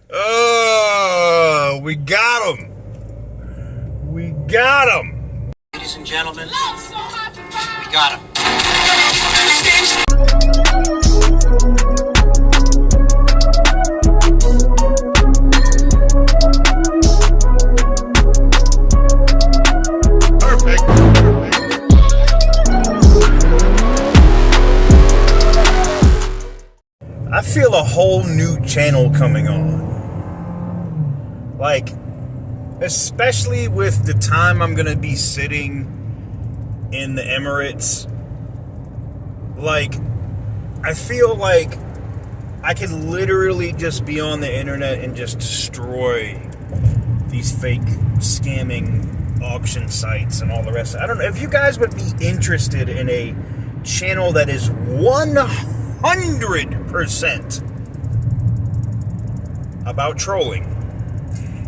Oh, we got him. We got him. Ladies and gentlemen, we got him. I feel a whole new channel coming on. Like, especially with the time I'm going to be sitting in the Emirates. Like, I feel like I can literally just be on the internet and just destroy these fake scamming auction sites and all the rest. I don't know if you guys would be interested in a channel that is 100% about trolling.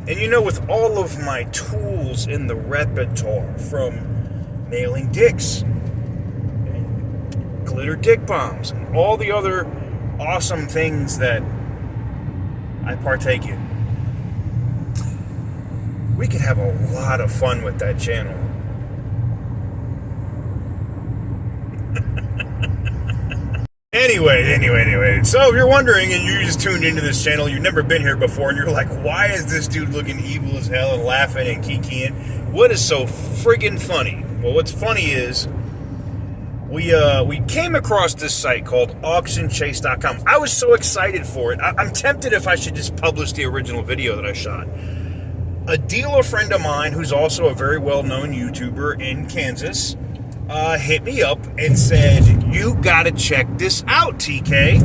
And you know, with all of my tools in the repertoire, from nailing dicks, and glitter dick bombs, and all the other awesome things that I partake in, we could have a lot of fun with that channel. Anyway. So if you're wondering and you just tuned into this channel, you've never been here before, and you're like, why is this dude looking evil as hell and laughing and kikiing? What is so friggin' funny? Well, what's funny is we came across this site called AuctionChase.com. I was so excited for it. I'm tempted if I should just publish the original video that I shot. A dealer friend of mine, who's also a very well-known YouTuber in Kansas, hit me up and said, you gotta check this out, TK.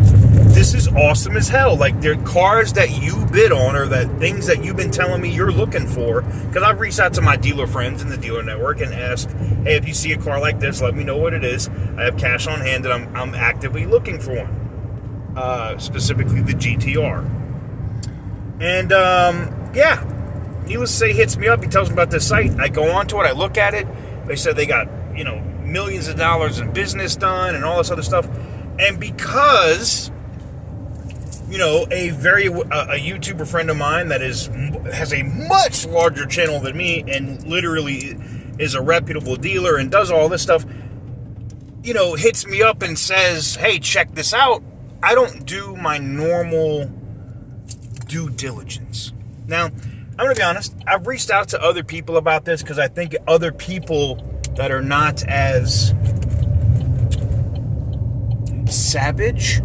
This is awesome as hell. Like, they're cars that you bid on, or that things that you've been telling me you're looking for. Because I've reached out to my dealer friends in the dealer network and asked, hey, if you see a car like this, let me know what it is. I have cash on hand and I'm actively looking for one. Specifically the GTR. And, yeah. Needless to say, he hits me up. He tells me about this site. I go onto it. I look at it. They said they got, millions of dollars in business done and all this other stuff. And because, a YouTuber friend of mine that has a much larger channel than me and literally is a reputable dealer and does all this stuff, hits me up and says, hey, check this out. I don't do my normal due diligence. Now, I'm going to be honest. I've reached out to other people about this because I think other people that are not as savage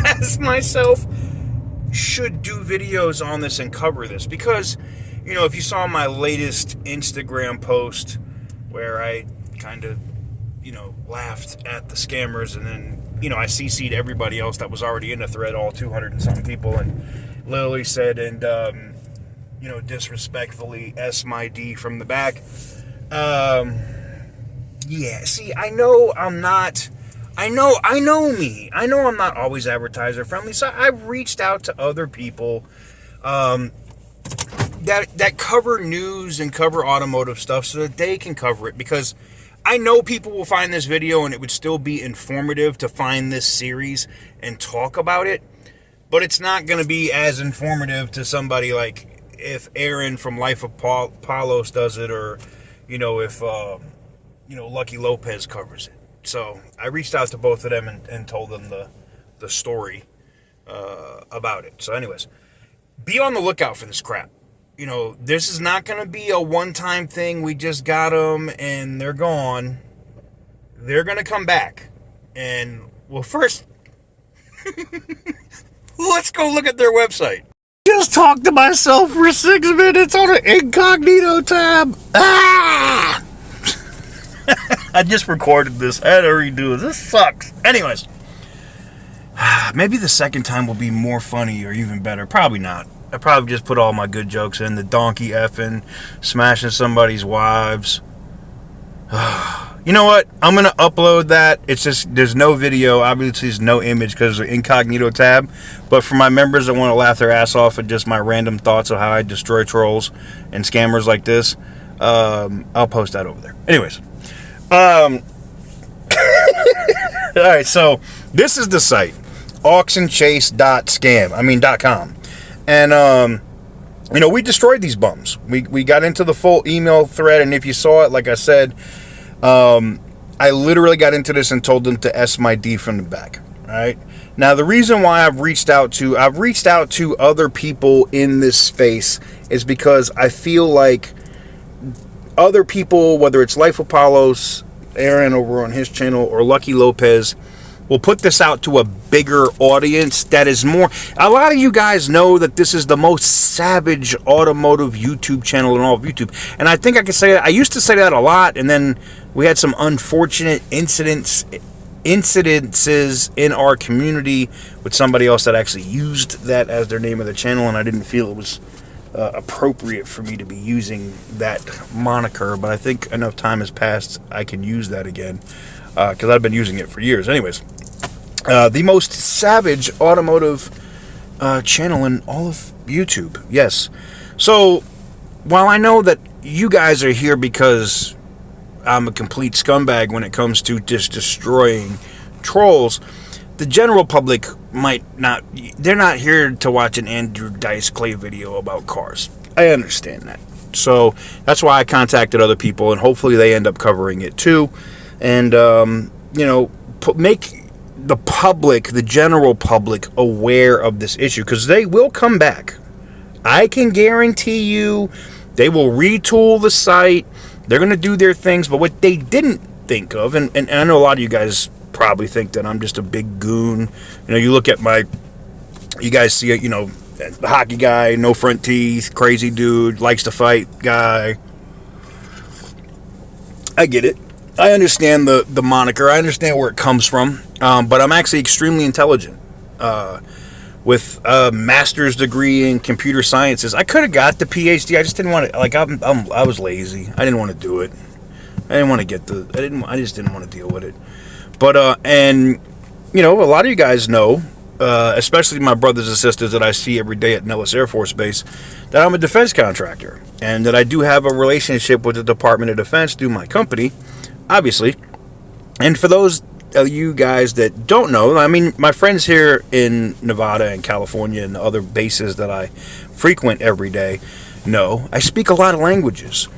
as myself should do videos on this and cover this. Because, if you saw my latest Instagram post where I kind of, laughed at the scammers, and then, I CC'd everybody else that was already in the thread, all 200 and something people, and literally said, and, disrespectfully, S my D from the back. Yeah, see, I know I'm not, I know me. I know I'm not always advertiser friendly, so I've reached out to other people that cover news and cover automotive stuff so that they can cover it, because I know people will find this video and it would still be informative to find this series and talk about it, but it's not going to be as informative to somebody like if Aaron from Life of Paulos does it, or, if, Lucky Lopez covers it. So I reached out to both of them and told them the story about it. So anyways, be on the lookout for this crap. This is not going to be a one-time thing. We just got them and they're gone. They're going to come back. And, well, first, let's go look at their website. Just talk to myself for 6 minutes on an incognito tab. Ah! I just recorded this. I had to redo it. This sucks. Anyways, maybe the second time will be more funny or even better. Probably not. I probably just put all my good jokes in. The donkey effing, smashing somebody's wives. You know what? I'm going to upload that. It's just, there's no video. Obviously, there's no image because of the incognito tab. But for my members that want to laugh their ass off at just my random thoughts of how I destroy trolls and scammers like this, I'll post that over there. Anyways. All right, so this is the site, AuctionChase.com. And, you know, we destroyed these bums. We got into the full email thread, and if you saw it, like I said, I literally got into this and told them to S my D from the back. All right. Now, the reason why I've reached out to other people in this space is because I feel like other people, whether it's Life Apollos, Aaron over on his channel, or Lucky Lopez, will put this out to a bigger audience that is more... A lot of you guys know that this is the most savage automotive YouTube channel in all of YouTube. And I think I can say that. I used to say that a lot, and then we had some unfortunate incidences in our community with somebody else that actually used that as their name of the channel, and I didn't feel it was appropriate for me to be using that moniker. But I think enough time has passed, I can use that again, because I've been using it for years. Anyways, the most savage automotive channel in all of YouTube. Yes. So while I know that you guys are here because I'm a complete scumbag when it comes to just destroying trolls, the general public might not... They're not here to watch an Andrew Dice Clay video about cars. I understand that. So that's why I contacted other people, and hopefully they end up covering it too. And, you know, make the public, the general public, aware of this issue, because they will come back. I can guarantee you they will retool the site. They're going to do their things, but what they didn't think of, and I know a lot of you guys probably think that I'm just a big goon. You know, you look at you guys see it, you know, the hockey guy, no front teeth, crazy dude, likes to fight guy. I get it. I understand the moniker. I understand where it comes from. But I'm actually extremely intelligent. With a master's degree in computer sciences. I could have got the PhD. I just didn't want to. Like, I was lazy. I didn't want to do it. I didn't want to get I just didn't want to deal with it. But and you know, a lot of you guys know, especially my brothers and sisters that I see every day at Nellis Air Force Base, that I'm a defense contractor, and that I do have a relationship with the Department of Defense through my company, obviously. And for those you guys that don't know, I mean, my friends here in Nevada and California and the other bases that I frequent every day know I speak a lot of languages,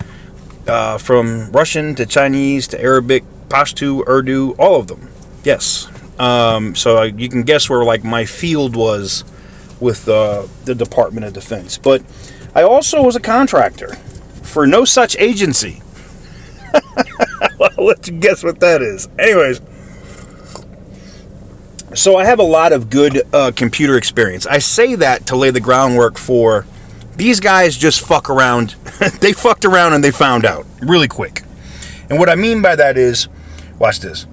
from Russian to Chinese to Arabic, Pashto, Urdu, all of them. Yes. So you can guess where like my field was with the Department of Defense. But I also was a contractor for no such agency. I'll let you guess what that is. Anyways, so I have a lot of good computer experience. I say that to lay the groundwork for these guys just fuck around. They fucked around and they found out really quick. And what I mean by that is, watch this.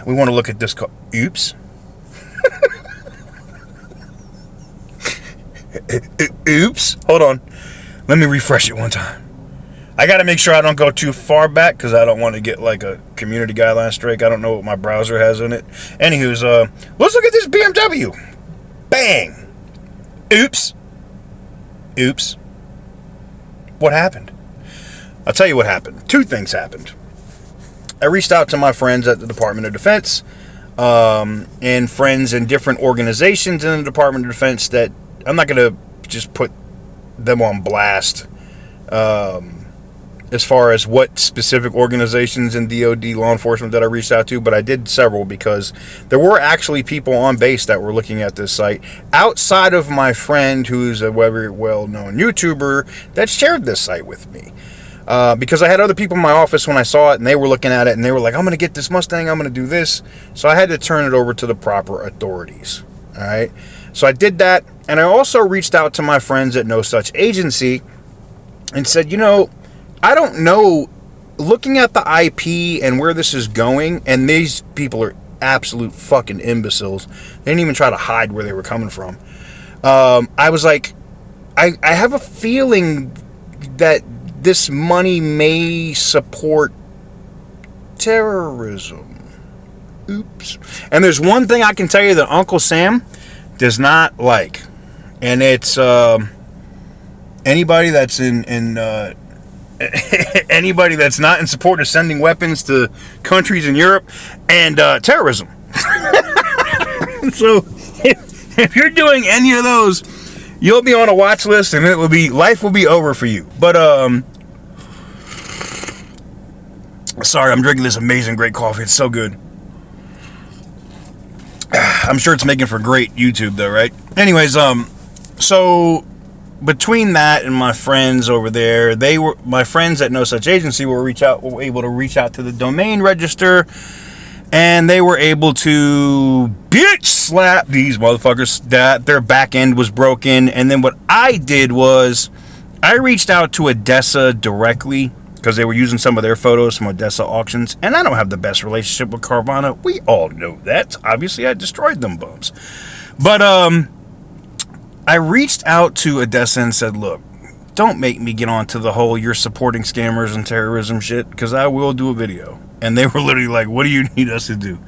We want to look at this. Oops. Oops. Hold on. Let me refresh it one time. I got to make sure I don't go too far back because I don't want to get like a community guideline strike. I don't know what my browser has in it. Anywho's, let's look at this BMW. Bang. Oops. Oops. What happened? I'll tell you what happened. Two things happened. I reached out to my friends at the Department of Defense, and friends in different organizations in the Department of Defense that I'm not going to just put them on blast as far as what specific organizations in DOD law enforcement that I reached out to, but I did several because there were actually people on base that were looking at this site outside of my friend who's a very well-known YouTuber that shared this site with me. Because I had other people in my office when I saw it, and they were looking at it, and they were like, I'm going to get this Mustang, I'm going to do this. So I had to turn it over to the proper authorities. All right. So I did that, and I also reached out to my friends at No Such Agency and said, you know, I don't know, looking at the IP and where this is going, and these people are absolute fucking imbeciles. They didn't even try to hide where they were coming from. I was like, I have a feeling that this money may support terrorism. Oops. And there's one thing I can tell you that Uncle Sam does not like, and it's anybody that's in anybody that's not in support of sending weapons to countries in Europe, and terrorism. So if you're doing any of those, you'll be on a watch list, and life will be over for you. But sorry, I'm drinking this amazing great coffee. It's so good. I'm sure it's making for great YouTube though, right? Anyways, so between that and my friends over there, my friends at No Such Agency were able to reach out to the domain register, and they were able to bitch slap these motherfuckers that their back end was broken. And then what I did was I reached out to Odessa directly, because they were using some of their photos from Odessa auctions, and I don't have the best relationship with Carvana. We all know that. Obviously, I destroyed them bums. But I reached out to Odessa and said, look, don't make me get onto the whole you're supporting scammers and terrorism shit, because I will do a video. And they were literally like, what do you need us to do?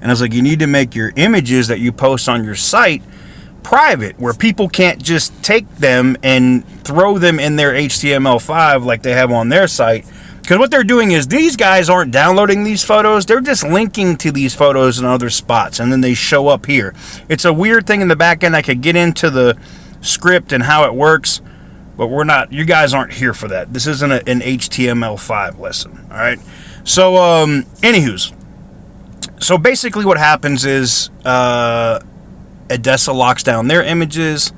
And I was like, you need to make your images that you post on your site private, where people can't just take them and throw them in their HTML5 like they have on their site. Because what they're doing is, these guys aren't downloading these photos, they're just linking to these photos in other spots, and then they show up here. It's a weird thing in the back end. I could get into the script and how it works, but we're not, you guys aren't here for that. This isn't an HTML5 lesson, all right? So, anywho's, so basically what happens is, Odessa locks down their images.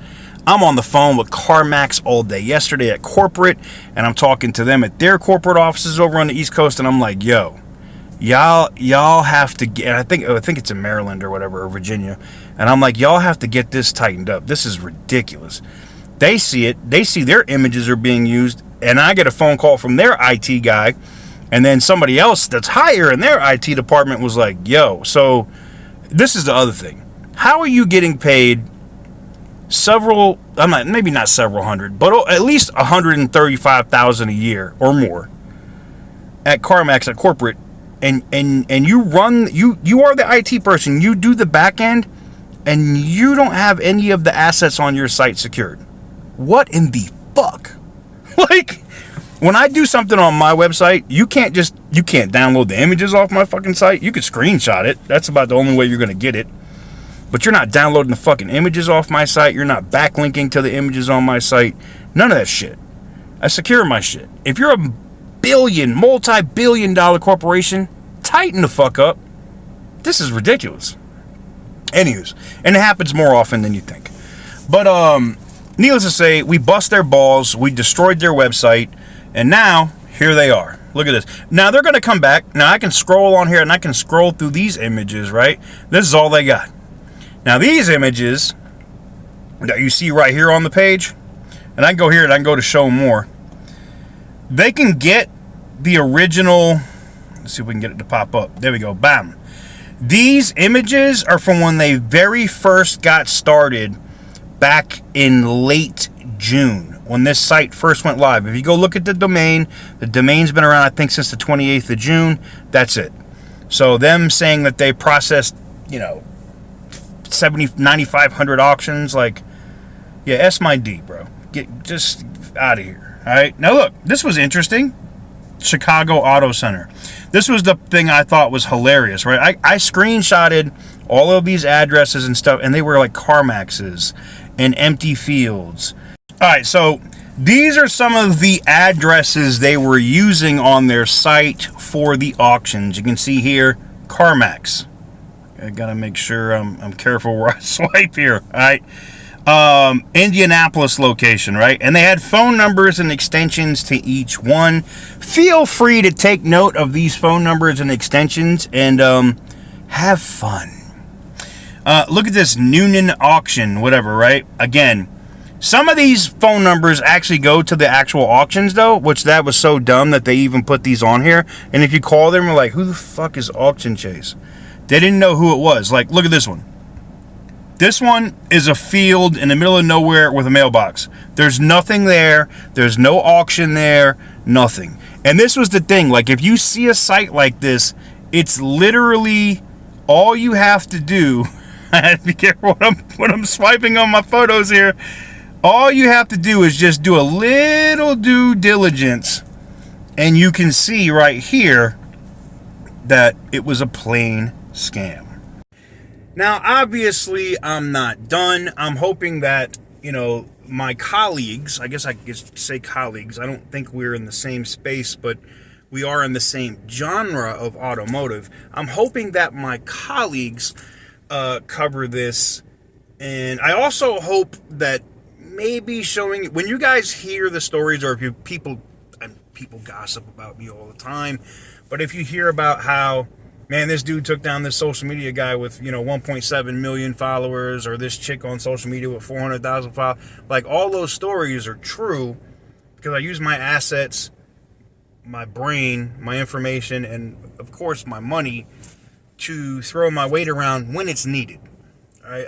I'm on the phone with CarMax all day yesterday at corporate, and I'm talking to them at their corporate offices over on the East Coast, and I'm like, yo, y'all have to get, I think it's in Maryland or whatever, or Virginia, and I'm like, y'all have to get this tightened up. This is ridiculous. They see it, they see their images are being used, and I get a phone call from their IT guy, and then somebody else that's higher in their IT department was like, yo, so this is the other thing. How are you getting paid maybe not several hundred, but at least $135,000 a year or more at CarMax at corporate, and you are the IT person, you do the back end, and you don't have any of the assets on your site secured? What in the fuck? Like, when I do something on my website, you can't download the images off my fucking site. You could screenshot it. That's about the only way you're gonna get it. But you're not downloading the fucking images off my site. You're not backlinking to the images on my site. None of that shit. I secure my shit. If you're a multi-billion-dollar corporation, tighten the fuck up. This is ridiculous. Anyways, and it happens more often than you think. But needless to say, we bust their balls. We destroyed their website. And now, here they are. Look at this. Now, they're going to come back. Now, I can scroll on here, and I can scroll through these images, right? This is all they got. Now, these images that you see right here on the page, and I can go here and I can go to show more. They can get the original. Let's see if we can get it to pop up. There we go. Bam. These images are from when they very first got started back in late June, when this site first went live. If you go look at the domain's been around, I think, since the 28th of June. That's it. So them saying that they processed, 9,500 auctions, like, yeah, S my D, bro. Get just out of here. All right. Now look, this was interesting. Chicago Auto Center. This was the thing I thought was hilarious, right? I screenshotted all of these addresses and stuff, and they were like CarMax's and empty fields. All right, so these are some of the addresses they were using on their site for the auctions. You can see here, CarMax. I gotta make sure I'm careful where I swipe here. All right, Indianapolis location, right? And they had phone numbers and extensions to each one. Feel free to take note of these phone numbers and extensions and have fun. Look at this Noonan auction, whatever, right? Again, some of these phone numbers actually go to the actual auctions, though, which that was so dumb that they even put these on here. And if you call them, you're like, who the fuck is AuctionChase? They didn't know who it was. Like, look at this one. This one is a field in the middle of nowhere with a mailbox. There's nothing there. There's no auction there. Nothing. And this was the thing. Like, if you see a site like this, it's literally all you have to do. I have to be careful when I'm swiping on my photos here. All you have to do is just do a little due diligence And you can see right here that it was a plain scam. Now, obviously, I'm not done. I'm hoping that, my colleagues, I guess I could say colleagues, I don't think we're in the same space, but we are in the same genre of automotive. I'm hoping that my colleagues cover this. And I also hope that maybe showing, when you guys hear the stories, or if people gossip about me all the time, but if you hear about how, man, this dude took down this social media guy with, 1.7 million followers, or this chick on social media with 400,000 followers, like, all those stories are true because I use my assets, my brain, my information, and of course my money to throw my weight around when it's needed. All right,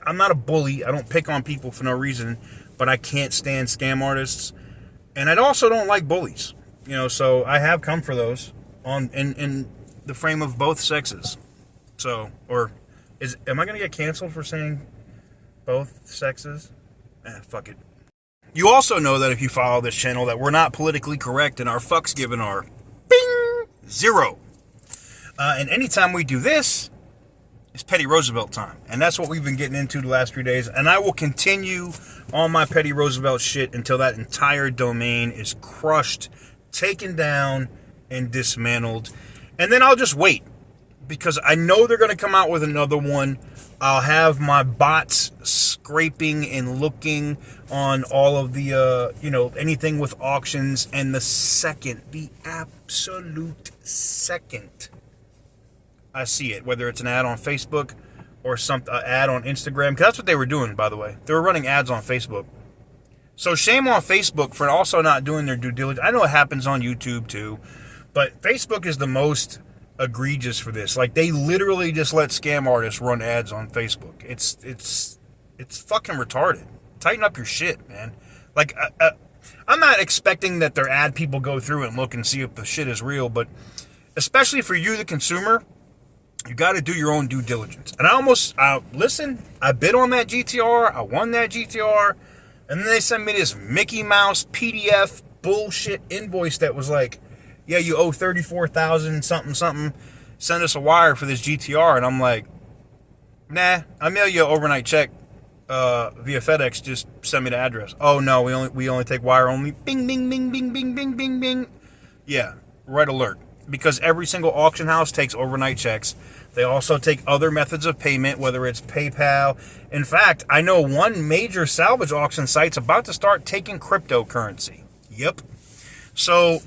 I'm not a bully. I don't pick on people for no reason, but I can't stand scam artists, and I also don't like bullies. So I have come for those in the frame of both sexes. So, am I gonna get canceled for saying both sexes? Fuck it. You also know that if you follow this channel that we're not politically correct, and our fucks given are bing 0. And anytime we do this, it's Petty Roosevelt time. And that's what we've been getting into the last 3 days. And I will continue on my Petty Roosevelt shit until that entire domain is crushed, taken down, and dismantled. And then I'll just wait, because I know they're going to come out with another one. I'll have my bots scraping and looking on all of the, anything with auctions. And the absolute second I see it, whether it's an ad on Facebook or some ad on Instagram, because that's what they were doing, by the way. They were running ads on Facebook. So shame on Facebook for also not doing their due diligence. I know it happens on YouTube too, but Facebook is the most egregious for this. Like, they literally just let scam artists run ads on Facebook. It's fucking retarded. Tighten up your shit, man. Like, I'm not expecting that their ad people go through and look and see if the shit is real, but especially for you, the consumer, you got to do your own due diligence. And I bid on that GTR. I won that GTR. And then they sent me this Mickey Mouse PDF bullshit invoice that was like, yeah, you owe $34,000 something. Send us a wire for this GTR. And I'm like, nah, I'll mail you an overnight check via FedEx. Just send me the address. Oh, no, we only take wire only. Bing, bing, bing, bing, bing, bing, bing, bing. Yeah, red alert. Because every single auction house takes overnight checks. They also take other methods of payment, whether it's PayPal. In fact, I know one major salvage auction site's about to start taking cryptocurrency. Yep. So,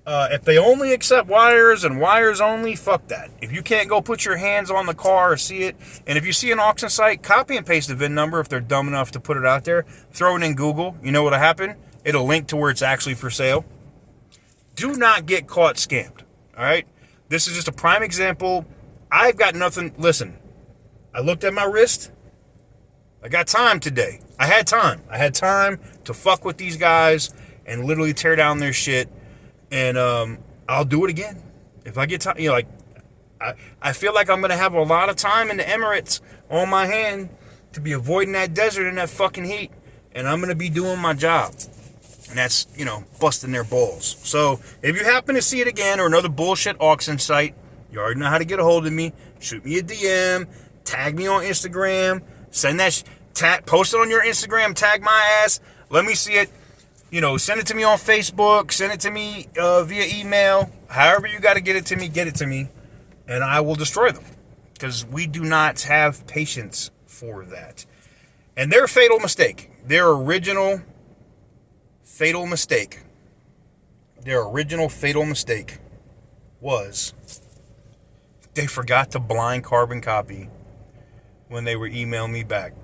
if they only accept wires and wires only, fuck that. If you can't go put your hands on the car or see it, and if you see an auction site, copy and paste the VIN number if they're dumb enough to put it out there. Throw it in Google. You know what'll happen? It'll link to where it's actually for sale. Do not get caught scammed. All right? This is just a prime example. I've got nothing. Listen, I looked at my wrist. I got time today. I had time. I had time to fuck with these guys and literally tear down their shit. And I'll do it again. If I get time, I feel like I'm going to have a lot of time in the Emirates on my hand to be avoiding that desert and that fucking heat. And I'm going to be doing my job. And that's, busting their balls. So if you happen to see it again, or another bullshit auction site, you already know how to get a hold of me. Shoot me a DM. Tag me on Instagram. Send that post it on your Instagram. Tag my ass. Let me see it. Send it to me on Facebook. Send it to me via email. However you got to get it to me. And I will destroy them. Because we do not have patience for that. And their fatal mistake. Their original fatal mistake was they forgot to blind carbon copy when they were emailing me back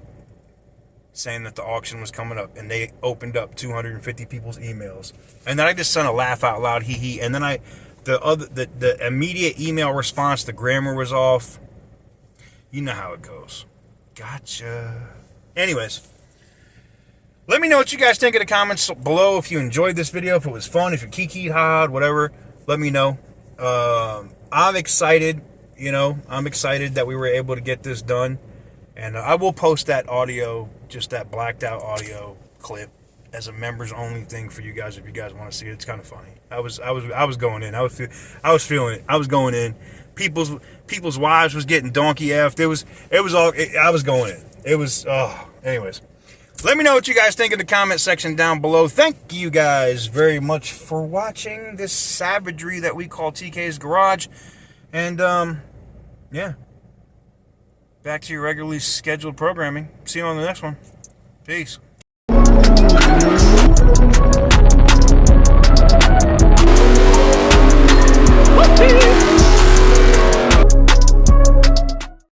saying that the auction was coming up, and they opened up 250 people's emails, and then I just sent a laugh out loud, hee, and then the immediate email response, the grammar was off. You know how it goes. Gotcha. Anyways, let me know what you guys think in the comments below. If you enjoyed this video, if it was fun, if you're kikied, hard, whatever, let me know. I'm excited, I'm excited that we were able to get this done. And I will post that audio, just that blacked out audio clip, as a members only thing for you guys if you guys want to see it. It's kind of funny. I was going in. I was feeling it. I was going in. People's wives was getting donkey effed. I was going in. It was anyways. Let me know what you guys think in the comment section down below. Thank you guys very much for watching this savagery that we call TK's Garage. And yeah. Back to your regularly scheduled programming. See you on the next one. Peace.